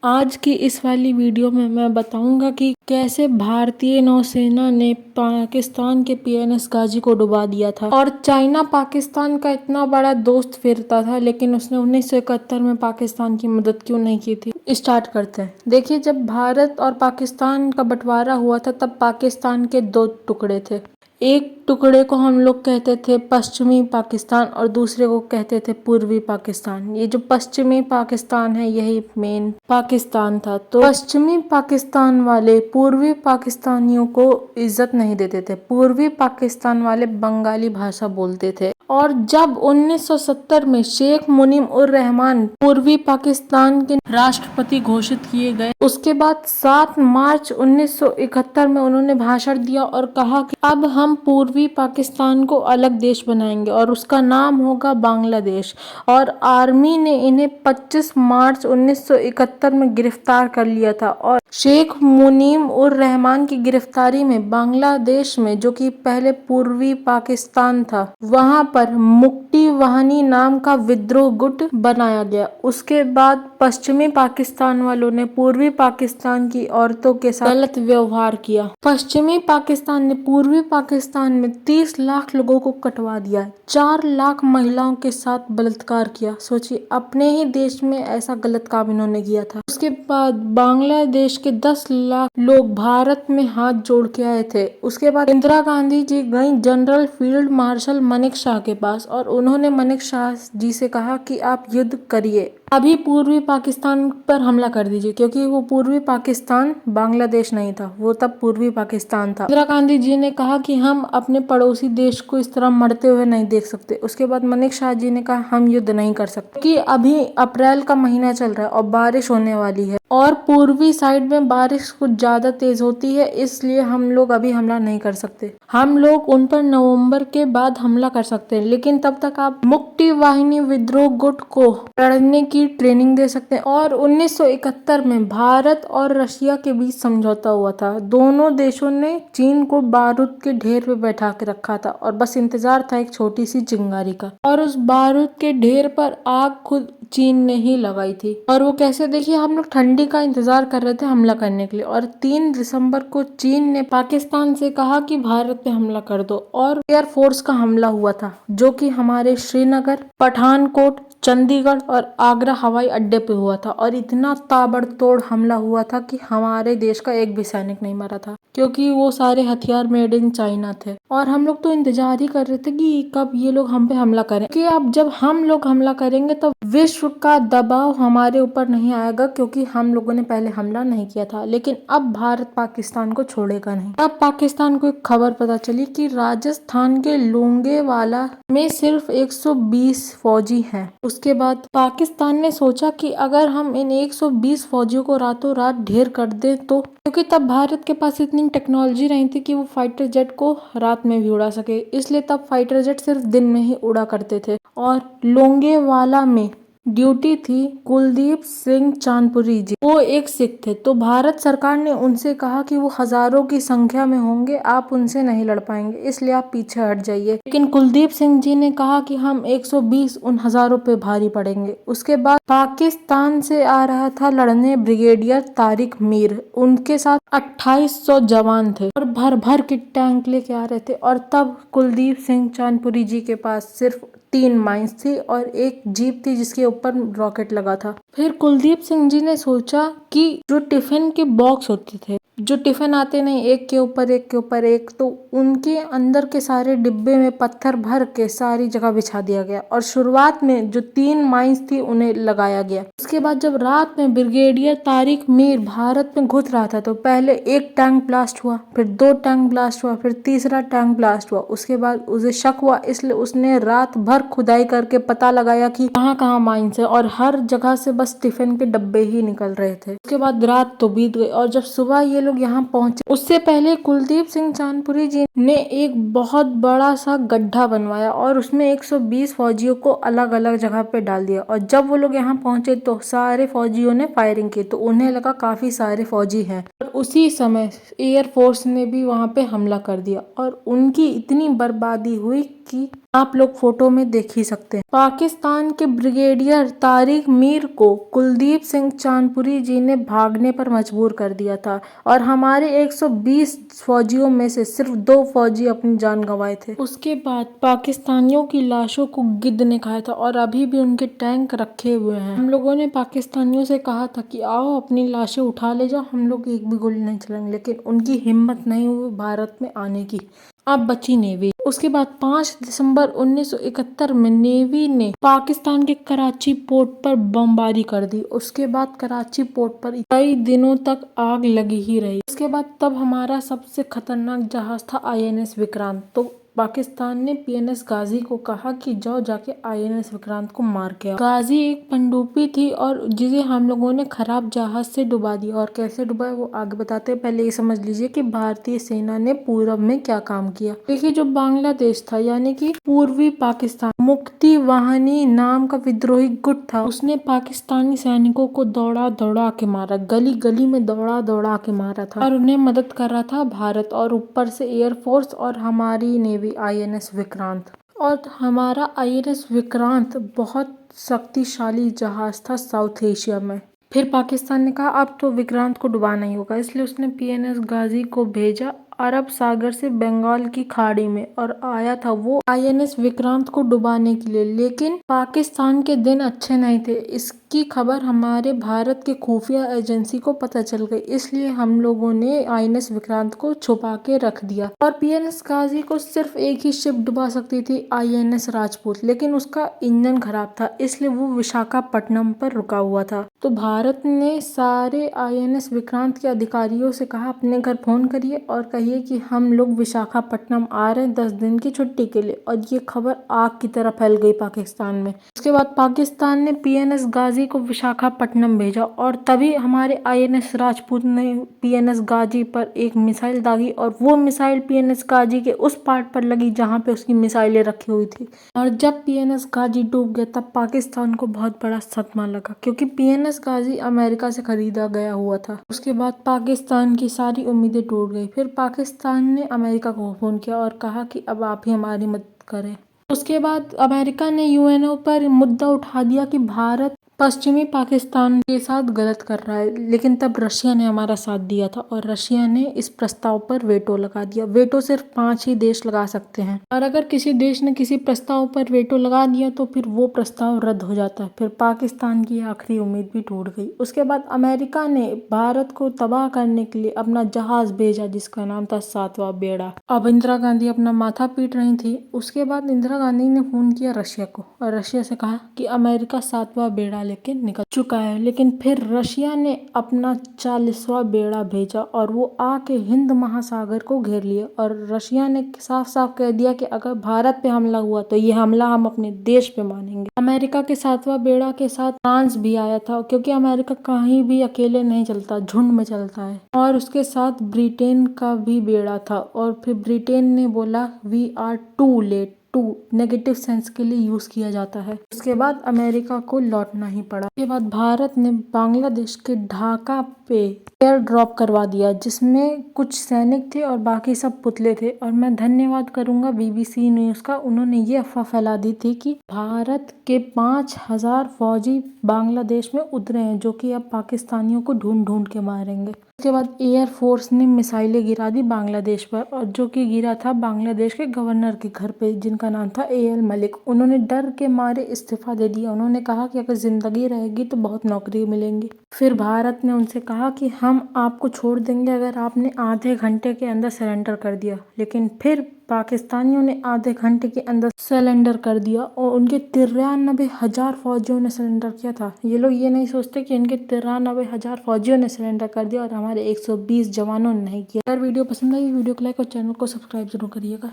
आज की इस वाली वीडियो में मैं बताऊंगा कि कैसे भारतीय नौसेना ने पाकिस्तान के पीएनएस गाजी को डुबा दिया था। और चाइना पाकिस्तान का इतना बड़ा दोस्त फिरता था, लेकिन उसने 1971 में पाकिस्तान की मदद क्यों नहीं की थी। स्टार्ट करते हैं। देखिए, जब भारत और पाकिस्तान का बंटवारा हुआ था तब पाकिस्तान के दो टुकड़े थे। एक टुकड़े को हम लोग कहते थे पश्चिमी पाकिस्तान और दूसरे को कहते थे पूर्वी पाकिस्तान। ये जो पश्चिमी पाकिस्तान है यही मेन पाकिस्तान था। तो पश्चिमी पाकिस्तान वाले पूर्वी पाकिस्तानियों को इज्जत नहीं देते थे। पूर्वी पाकिस्तान वाले बंगाली भाषा बोलते थे। और जब 1970 में शेख मुनीम उर रहमान पूर्वी पाकिस्तान के राष्ट्रपति घोषित किए गए, उसके बाद 7 मार्च 1971 में उन्होंने भाषण दिया और कहा कि अब हम पूर्वी पाकिस्तान को अलग देश बनाएंगे और उसका नाम होगा बांग्लादेश। और आर्मी ने इन्हें 25 मार्च 1971 में गिरफ्तार कर लिया था। और शेख मुनीम उर रहमान की गिरफ्तारी में बांग्लादेश में, जो कि पहले पूर्वी पाकिस्तान था, वहां पर मुक्ति वाहिनी नाम का विद्रोह गुट बनाया गया। उसके बाद पश्चिमी पाकिस्तान वालों ने पूर्वी पाकिस्तान की औरतों के साथ गलत व्यवहार किया। पश्चिमी पाकिस्तान ने पूर्वी पाकिस्तान में 30 लाख लोगों को कटवा दिया। 4 लाख महिलाओं के साथ बलात्कार किया। सोचिए, अपने ही देश में ऐसा गलत काम इन्होंने किया था। उसके बाद बांग्लादेश के 10 लाख लोग भारत में हाथ जोड़ के आए थे। उसके बाद इंदिरा गांधी जी गई general field marshal Maneck Shah के पास और उन्होंने मनेक शाह जी से कहा कि आप युद्ध करिए, अभी पूर्वी पाकिस्तान पर हमला कर दीजिए, क्योंकि वो पूर्वी पाकिस्तान बांग्लादेश नहीं था, वो तब पूर्वी पाकिस्तान था। इंदिरा गांधी जी ने कहा कि हम अपने पड़ोसी देश को इस तरह मरते हुए नहीं देख सकते। उसके बाद मनेक शाह जी ने कहा हम युद्ध नहीं कर सकते, क्योंकि अभी अप्रैल का महीना चल रहा है और बारिश होने वाली है और पूर्वी साइड में बारिश कुछ ज्यादा तेज होती है, इसलिए हम लोग अभी हमला नहीं कर सकते। हम लोग उन पर नवंबर के बाद हमला कर सकते हैं, लेकिन तब तक आप मुक्ति वाहिनी विद्रोह गुट को लड़ने की ट्रेनिंग दे सकते हैं। और 1971 में भारत और रशिया के बीच समझौता हुआ था। दोनों देशों ने चीन को बारूद के ढेर पे बैठा के रखा था और बस इंतजार था एक छोटी सी चिंगारी का। और उस बारूद के ढेर पर आग खुद चीन ने ही लगाई थी। और वो कैसे, देखिए, हम लोग ठंडी का इंतजार कर रहे थे हमला करने के लिए, और 3 दिसंबर को चीन ने पाकिस्तान से कहा कि भारत पे हमला कर दो। और एयरफोर्स का हमला हुआ था, जो कि हमारे श्रीनगर, पठानकोट, चंडीगढ़ और आगरा हवाई अड्डे पे हुआ था। और इतना ताबड़तोड़ हमला हुआ था कि हमारे देश का एक भी सैनिक नहीं मरा था, क्योंकि वो सारे हथियार मेड इन चाइना थे। और हम लोग तो इंतजार ही कर रहे थे कि कब ये लोग हम पे हमला करें, कि अब जब हम लोग हमला करेंगे तो विश्व का दबाव हमारे ऊपर नहीं आएगा, क्योंकि हम लोगों ने पहले हमला नहीं किया था। लेकिन अब भारत पाकिस्तान को छोड़ेगा नहीं। अब पाकिस्तान को एक खबर पता चली कि राजस्थान के लोंगेवाला में सिर्फ 120 फौजी हैं। उसके बाद पाकिस्तान ने सोचा कि अगर हम इन 120 फौजियों को रातों रात ढेर कर दें तो, क्योंकि तब भारत के पास इतनी टेक्नोलॉजी नहीं थी कि वो फाइटर जेट को रात में भी उड़ा सके, इसलिए तब फाइटर जेट सिर्फ दिन में ही उड़ा करते थे। और लोंगेवाला में ड्यूटी थी कुलदीप सिंह चांदपुरी जी। वो एक सिख थे, तो भारत सरकार ने उनसे कहा कि वो हजारों की संख्या में होंगे, आप उनसे नहीं लड़ पाएंगे, इसलिए आप पीछे हट जाइए। लेकिन कुलदीप सिंह जी ने कहा कि हम 120 उन हजारों पे भारी पड़ेंगे। उसके बाद पाकिस्तान से आ रहा था लड़ने ब्रिगेडियर तारिक मीर, उनके साथ 2800 जवान थे और भर भर के टैंक लेके आ रहे थे। और तब कुलदीप सिंह चांदपुरी जी के पास सिर्फ 3 माइंस थी और एक जीप थी जिसके ऊपर रॉकेट लगा था। फिर कुलदीप सिंह जी ने सोचा कि जो टिफिन के बॉक्स होते थे, जो टिफिन आते नहीं एक के ऊपर एक के ऊपर एक, तो उनके अंदर के सारे डिब्बे में पत्थर भर के सारी जगह बिछा दिया गया और शुरुआत में जो 3 माइंस थी उन्हें लगाया गया। उसके बाद जब रात में ब्रिगेडियर तारिक मीर भारत में घुस रहा था तो पहले एक टैंक ब्लास्ट हुआ, फिर 2 टैंक ब्लास्ट हुआ, फिर तीसरा टैंक ब्लास्ट हुआ। उसके बाद उसे शक हुआ, इसलिए उसने रात भर खुदाई करके पता लगाया कि कहाँ कहाँ माइंस है, और हर जगह से बस टिफिन के डब्बे ही निकल रहे थे। उसके बाद रात तो बीत गई और जब सुबह ये लोग यहाँ पहुंचे, उससे पहले कुलदीप सिंह चांदपुरी जी ने एक बहुत बड़ा सा गड्ढा बनवाया और उसमें 120 फौजियों को अलग अलग जगह पे डाल दिया। और जब वो लोग यहाँ पहुंचे तो सारे फौजियों ने फायरिंग की, तो उन्हें लगा काफी सारे फौजी हैं। और उसी समय एयरफोर्स ने भी वहां पे हमला कर दिया और उनकी इतनी बर्बादी हुई कि आप लोग फोटो में देख ही सकते हैं। पाकिस्तान के ब्रिगेडियर तारिक मीर को कुलदीप सिंह चांदपुरी जी ने भागने पर मजबूर कर दिया था और हमारे 120 फौजियों में से सिर्फ 2 फौजी अपनी जान गंवाए थे। उसके बाद पाकिस्तानियों की लाशों को गिद्ध ने खाया था और अभी भी उनके टैंक रखे हुए हैं। हम लोगों ने पाकिस्तानियों से कहा था कि आओ अपनी लाशें उठा ले जाओ, हम लोग एक भी गोली नहीं चलाएंगे, लेकिन उनकी हिम्मत नहीं हुई भारत में आने की। अब बची नेवी। उसके बाद 5 दिसंबर 1971 में नेवी ने पाकिस्तान के कराची पोर्ट पर बमबारी कर दी। उसके बाद कराची पोर्ट पर कई दिनों तक आग लगी ही रही। उसके बाद तब हमारा सबसे खतरनाक जहाज था INS विक्रांत। तो पाकिस्तान ने PNS गाजी को कहा कि जाओ जाके INS विक्रांत को मार के आओ। गाजी एक पनडुब्बी थी और जिसे हम लोगों ने खराब जहाज से डुबा दिया। और कैसे डुबाया वो आगे बताते हैं, पहले ये समझ लीजिए कि भारतीय सेना ने पूरब में क्या काम किया। देखिए, जो बांग्लादेश था यानी कि पूर्वी पाकिस्तान, मुक्ति वाहिनी नाम का विद्रोही गुट था, उसने पाकिस्तानी सैनिकों को दौड़ा दौड़ा के मारा, गली गली में दौड़ा दौड़ा के मारा था और उन्हें मदद कर रहा था भारत और ऊपर से एयरफोर्स और हमारी नेवी INS विक्रांत। और हमारा INS विक्रांत बहुत शक्तिशाली जहाज था साउथ एशिया में। फिर पाकिस्तान ने कहा अब तो विक्रांत को डुबाना ही होगा, इसलिए उसने PNS गाजी को भेजा अरब सागर से बंगाल की खाड़ी में और आया था वो INS विक्रांत को डुबाने के लिए। लेकिन पाकिस्तान के दिन अच्छे नहीं थे। इसकी खबर हमारे भारत के खुफिया एजेंसी को पता चल गई, इसलिए हम लोगों ने INS विक्रांत को छुपा के रख दिया और PNS गाजी को सिर्फ एक ही शिप डुबा सकती थी, INS राजपूत, लेकिन उसका इंजन खराब था इसलिए वो विशाखापट्टनम पर रुका हुआ था। तो भारत ने सारे INS विक्रांत के अधिकारियों से कहा अपने घर फोन करिए और कहिए कि हम लोग विशाखापट्टनम आ रहे हैं 10 दिन की छुट्टी के लिए। और ये खबर आग की तरह फैल गई पाकिस्तान में। उसके बाद पाकिस्तान ने PNS गाजी को विशाखापट्टनम भेजा और तभी हमारे INS राजपूत ने PNS गाजी पर एक मिसाइल दागी और वो मिसाइल PNS गाजी के उस पार्ट पर लगी जहाँ पे उसकी मिसाइलें रखी हुई थी। और जब PNS गाजी डूब गया तब पाकिस्तान को बहुत बड़ा सदमा लगा, क्योंकि PNS गाजी अमेरिका से खरीदा गया हुआ था। उसके बाद पाकिस्तान की सारी उम्मीदें टूट गई। फिर पाकिस्तान ने अमेरिका को फोन किया और कहा कि अब आप ही हमारी मदद करें। उसके बाद अमेरिका ने UNO पर मुद्दा उठा दिया कि भारत पश्चिमी पाकिस्तान के साथ गलत कर रहा है, लेकिन तब रशिया ने हमारा साथ दिया था और रशिया ने इस प्रस्ताव पर वेटो लगा दिया। वेटो सिर्फ 5 ही देश लगा सकते हैं और अगर किसी देश ने किसी प्रस्ताव पर वेटो लगा दिया तो फिर वो प्रस्ताव रद्द हो जाता है। फिर पाकिस्तान की आखिरी उम्मीद भी टूट गई। उसके बाद अमेरिका ने भारत को तबाह करने के लिए अपना जहाज भेजा जिसका नाम था 7वां बेड़ा। अब इंदिरा गांधी अपना माथा पीट रही थी। उसके बाद इंदिरा गांधी ने फोन किया रशिया को और रशिया से कहा कि अमेरिका 7वां बेड़ा लेके निकल चुका है। लेकिन फिर रशिया ने अपना 40वां बेड़ा भेजा और वो आके हिंद महासागर को घेर लिया और रशिया ने साफ साफ कह दिया कि अगर भारत पे हमला हुआ तो ये हमला हम अपने देश पे मानेंगे। अमेरिका के 7वां बेड़ा के साथ फ्रांस भी आया था, क्योंकि अमेरिका कहीं भी अकेले नहीं चलता, झुंड में चलता है। और उसके साथ ब्रिटेन का भी बेड़ा था और फिर ब्रिटेन ने बोला we are too late, too negative sense के लिए यूज किया जाता है। उसके बाद अमेरिका को लौटना ही पड़ा। उसके बाद भारत ने बांग्लादेश के ढाका पे एयर ड्रॉप करवा दिया जिसमें कुछ सैनिक थे और बाकी सब पुतले थे। और मैं धन्यवाद करूंगा BBC न्यूज का, उन्होंने ये अफवाह फैला दी थी कि भारत के 5000 फौजी बांग्लादेश में उतरे हैं जो कि अब पाकिस्तानियों को ढूंढ ढूंढ के मारेंगे। उसके बाद एयरफोर्स ने मिसाइलें गिरा दी बांग्लादेश पर और जो कि गिरा था बांग्लादेश के गवर्नर के घर पे जिनका नाम था AL मलिक। उन्होंने डर के मारे इस्तीफा दे दिया। उन्होंने कहा कि अगर जिंदगी रहेगी तो बहुत नौकरी मिलेंगी। फिर भारत ने उनसे कहा कि हम आपको छोड़ देंगे अगर आपने आधे घंटे के अंदर सरेंडर कर दिया। लेकिन फिर पाकिस्तानियों ने आधे घंटे के अंदर सरेंडर कर दिया और उनके 93,000 फौजियों ने सरेंडर किया था। ये लोग ये नहीं सोचते कि इनके 93,000 फौजियों ने सरेंडर कर दिया और हमारे 120 जवानों ने नहीं किया। अगर वीडियो पसंद आई वीडियो को लाइक और चैनल को सब्सक्राइब जरूर करिएगा।